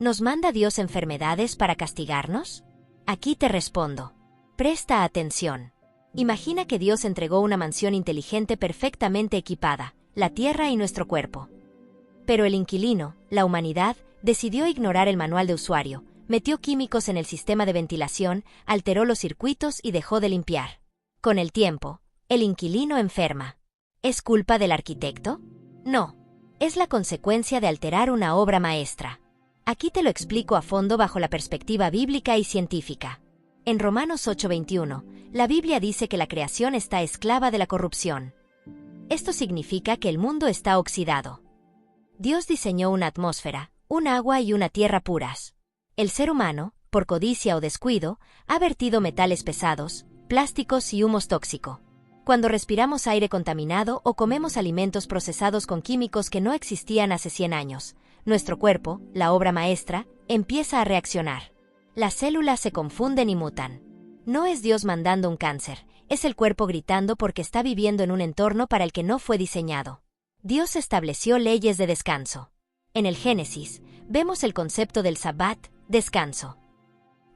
¿Nos manda Dios enfermedades para castigarnos? Aquí te respondo. Presta atención. Imagina que Dios entregó una mansión inteligente perfectamente equipada, la tierra y nuestro cuerpo. Pero el inquilino, la humanidad, decidió ignorar el manual de usuario, metió químicos en el sistema de ventilación, alteró los circuitos y dejó de limpiar. Con el tiempo, el inquilino enferma. ¿Es culpa del arquitecto? No. Es la consecuencia de alterar una obra maestra. Aquí te lo explico a fondo bajo la perspectiva bíblica y científica. En Romanos 8:21, la Biblia dice que la creación está esclava de la corrupción. Esto significa que el mundo está oxidado. Dios diseñó una atmósfera, un agua y una tierra puras. El ser humano, por codicia o descuido, ha vertido metales pesados, plásticos y humos tóxicos. Cuando respiramos aire contaminado o comemos alimentos procesados con químicos que no existían hace 100 años, nuestro cuerpo, la obra maestra, empieza a reaccionar. Las células se confunden y mutan. No es Dios mandando un cáncer, es el cuerpo gritando porque está viviendo en un entorno para el que no fue diseñado. Dios estableció leyes de descanso. En el Génesis, vemos el concepto del Sabbat, descanso.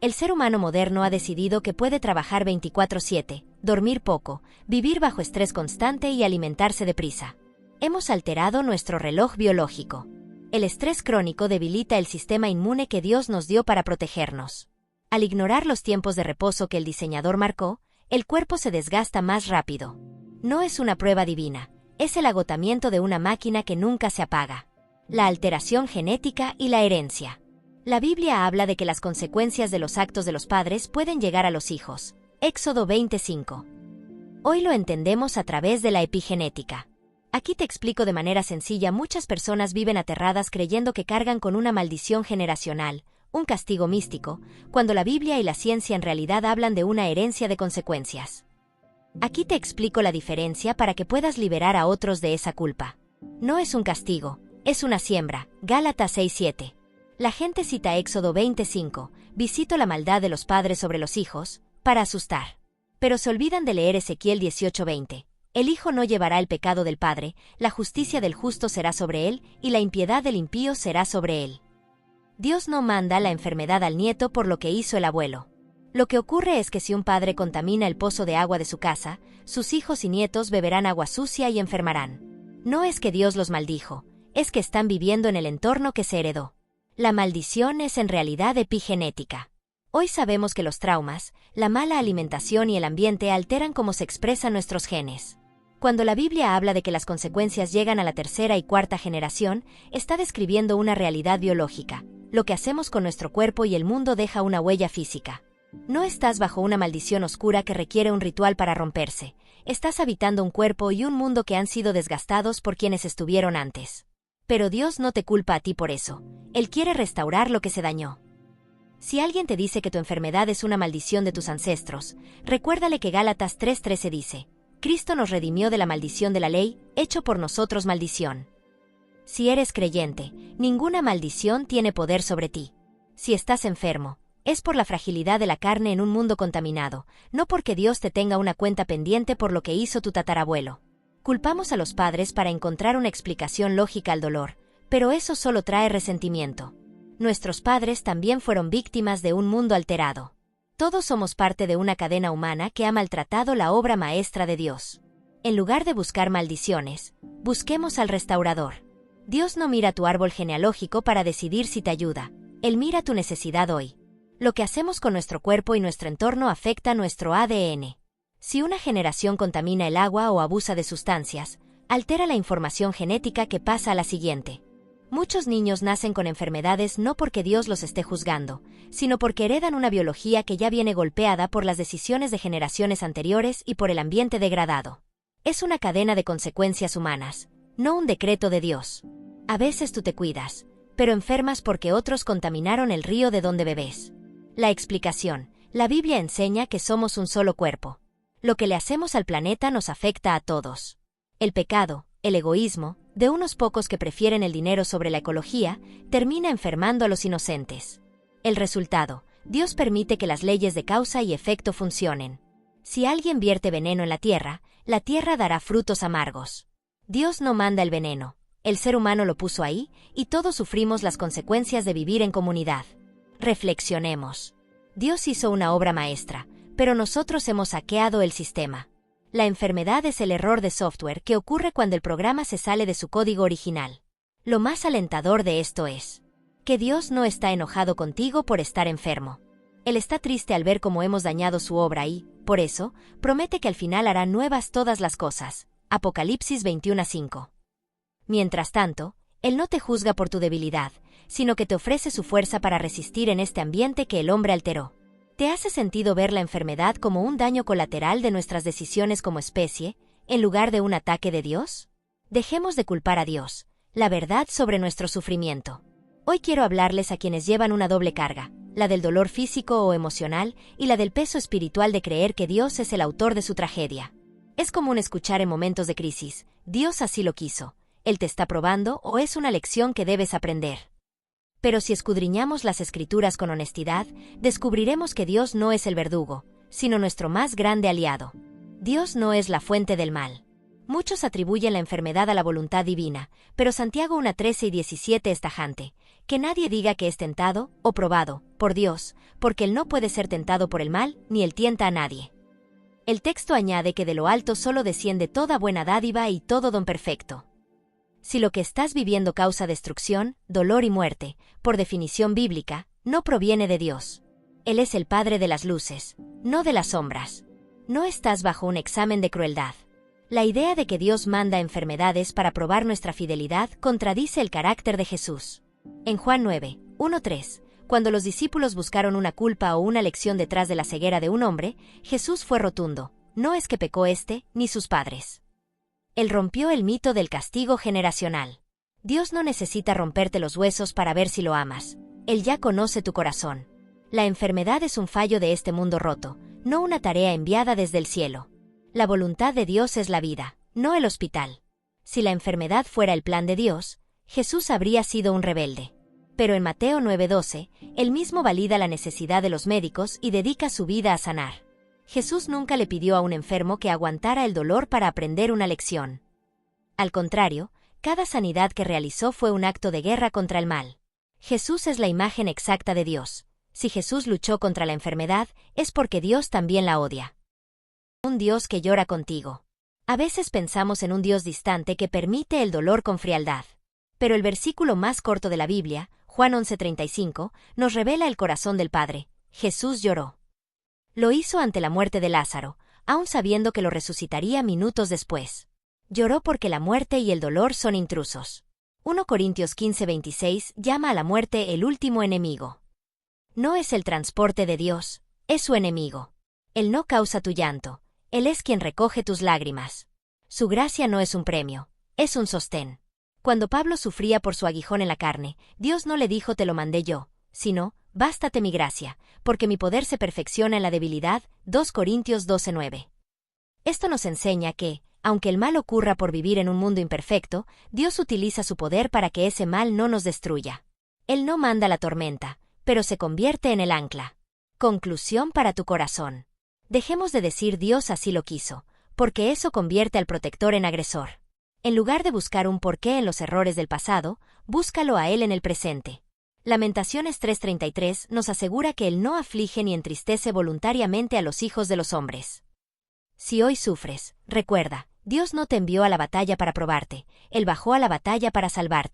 El ser humano moderno ha decidido que puede trabajar 24/7, dormir poco, vivir bajo estrés constante y alimentarse deprisa. Hemos alterado nuestro reloj biológico. El estrés crónico debilita el sistema inmune que Dios nos dio para protegernos. Al ignorar los tiempos de reposo que el diseñador marcó, el cuerpo se desgasta más rápido. No es una prueba divina, es el agotamiento de una máquina que nunca se apaga. La alteración genética y la herencia. La Biblia habla de que las consecuencias de los actos de los padres pueden llegar a los hijos. Éxodo 20:5. Hoy lo entendemos a través de la epigenética. Aquí te explico de manera sencilla. Muchas personas viven aterradas creyendo que cargan con una maldición generacional, un castigo místico, cuando la Biblia y la ciencia en realidad hablan de una herencia de consecuencias. Aquí te explico la diferencia para que puedas liberar a otros de esa culpa. No es un castigo, es una siembra. Gálatas 6:7. La gente cita Éxodo 20:5, visito la maldad de los padres sobre los hijos, para asustar. Pero se olvidan de leer Ezequiel 18:20. El hijo no llevará el pecado del padre, la justicia del justo será sobre él, y la impiedad del impío será sobre él. Dios no manda la enfermedad al nieto por lo que hizo el abuelo. Lo que ocurre es que si un padre contamina el pozo de agua de su casa, sus hijos y nietos beberán agua sucia y enfermarán. No es que Dios los maldijo, es que están viviendo en el entorno que se heredó. La maldición es en realidad epigenética. Hoy sabemos que los traumas, la mala alimentación y el ambiente alteran cómo se expresan nuestros genes. Cuando la Biblia habla de que las consecuencias llegan a la tercera y cuarta generación, está describiendo una realidad biológica. Lo que hacemos con nuestro cuerpo y el mundo deja una huella física. No estás bajo una maldición oscura que requiere un ritual para romperse. Estás habitando un cuerpo y un mundo que han sido desgastados por quienes estuvieron antes. Pero Dios no te culpa a ti por eso. Él quiere restaurar lo que se dañó. Si alguien te dice que tu enfermedad es una maldición de tus ancestros, recuérdale que Gálatas 3:13 dice: Cristo nos redimió de la maldición de la ley, hecho por nosotros maldición. Si eres creyente, ninguna maldición tiene poder sobre ti. Si estás enfermo, es por la fragilidad de la carne en un mundo contaminado, no porque Dios te tenga una cuenta pendiente por lo que hizo tu tatarabuelo. Culpamos a los padres para encontrar una explicación lógica al dolor, pero eso solo trae resentimiento. Nuestros padres también fueron víctimas de un mundo alterado. Todos somos parte de una cadena humana que ha maltratado la obra maestra de Dios. En lugar de buscar maldiciones, busquemos al restaurador. Dios no mira tu árbol genealógico para decidir si te ayuda, Él mira tu necesidad hoy. Lo que hacemos con nuestro cuerpo y nuestro entorno afecta nuestro ADN. Si una generación contamina el agua o abusa de sustancias, altera la información genética que pasa a la siguiente. Muchos niños nacen con enfermedades no porque Dios los esté juzgando, sino porque heredan una biología que ya viene golpeada por las decisiones de generaciones anteriores y por el ambiente degradado. Es una cadena de consecuencias humanas, no un decreto de Dios. A veces tú te cuidas, pero enfermas porque otros contaminaron el río de donde bebes. La explicación: la Biblia enseña que somos un solo cuerpo. Lo que le hacemos al planeta nos afecta a todos. El pecado, el egoísmo, de unos pocos que prefieren el dinero sobre la ecología, termina enfermando a los inocentes. El resultado: Dios permite que las leyes de causa y efecto funcionen. Si alguien vierte veneno en la tierra dará frutos amargos. Dios no manda el veneno, El ser humano lo puso ahí, y todos sufrimos las consecuencias de vivir en comunidad. Reflexionemos. Dios hizo una obra maestra, pero nosotros hemos hackeado el sistema. La enfermedad es el error de software que ocurre cuando el programa se sale de su código original. Lo más alentador de esto es que Dios no está enojado contigo por estar enfermo. Él está triste al ver cómo hemos dañado su obra y, por eso, promete que al final hará nuevas todas las cosas. Apocalipsis 21:5. Mientras tanto, Él no te juzga por tu debilidad, sino que te ofrece su fuerza para resistir en este ambiente que el hombre alteró. ¿Te hace sentido ver la enfermedad como un daño colateral de nuestras decisiones como especie, en lugar de un ataque de Dios? Dejemos de culpar a Dios, la verdad sobre nuestro sufrimiento. Hoy quiero hablarles a quienes llevan una doble carga, la del dolor físico o emocional y la del peso espiritual de creer que Dios es el autor de su tragedia. Es común escuchar en momentos de crisis, Dios así lo quiso, Él te está probando o es una lección que debes aprender. Pero si escudriñamos las Escrituras con honestidad, descubriremos que Dios no es el verdugo, sino nuestro más grande aliado. Dios no es la fuente del mal. Muchos atribuyen la enfermedad a la voluntad divina, pero Santiago 1:13 y 17 es tajante: que nadie diga que es tentado o probado por Dios, porque Él no puede ser tentado por el mal, ni Él tienta a nadie. El texto añade que de lo alto solo desciende toda buena dádiva y todo don perfecto. Si lo que estás viviendo causa destrucción, dolor y muerte, por definición bíblica, no proviene de Dios. Él es el Padre de las luces, no de las sombras. No estás bajo un examen de crueldad. La idea de que Dios manda enfermedades para probar nuestra fidelidad contradice el carácter de Jesús. En Juan 9:1-3, cuando los discípulos buscaron una culpa o una lección detrás de la ceguera de un hombre, Jesús fue rotundo: no es que pecó ni sus padres. Él rompió el mito del castigo generacional. Dios no necesita romperte los huesos para ver si lo amas. Él ya conoce tu corazón. La enfermedad es un fallo de este mundo roto, no una tarea enviada desde el cielo. La voluntad de Dios es la vida, no el hospital. Si la enfermedad fuera el plan de Dios, Jesús habría sido un rebelde. Pero en Mateo 9:12, Él mismo valida la necesidad de los médicos y dedica su vida a sanar. Jesús nunca le pidió a un enfermo que aguantara el dolor para aprender una lección. Al contrario, cada sanidad que realizó fue un acto de guerra contra el mal. Jesús es la imagen exacta de Dios. Si Jesús luchó contra la enfermedad, es porque Dios también la odia. Un Dios que llora contigo. A veces pensamos en un Dios distante que permite el dolor con frialdad. Pero el versículo más corto de la Biblia, Juan 11:35, nos revela el corazón del Padre. Jesús lloró. Lo hizo ante la muerte de Lázaro, aun sabiendo que lo resucitaría minutos después. Lloró porque la muerte y el dolor son intrusos. 1 Corintios 15:26 llama a la muerte el último enemigo. No es el transporte de Dios, es su enemigo. Él no causa tu llanto, Él es quien recoge tus lágrimas. Su gracia no es un premio, es un sostén. Cuando Pablo sufría por su aguijón en la carne, Dios no le dijo te lo mandé yo, sino, bástate mi gracia, porque mi poder se perfecciona en la debilidad. 2 Corintios 12:9. Esto nos enseña que, aunque el mal ocurra por vivir en un mundo imperfecto, Dios utiliza su poder para que ese mal no nos destruya. Él no manda la tormenta, pero se convierte en el ancla. Conclusión para tu corazón. Dejemos de decir Dios así lo quiso, porque eso convierte al protector en agresor. En lugar de buscar un porqué en los errores del pasado, búscalo a Él en el presente. Lamentaciones 3:33 nos asegura que Él no aflige ni entristece voluntariamente a los hijos de los hombres. Si hoy sufres, recuerda, Dios no te envió a la batalla para probarte, Él bajó a la batalla para salvarte.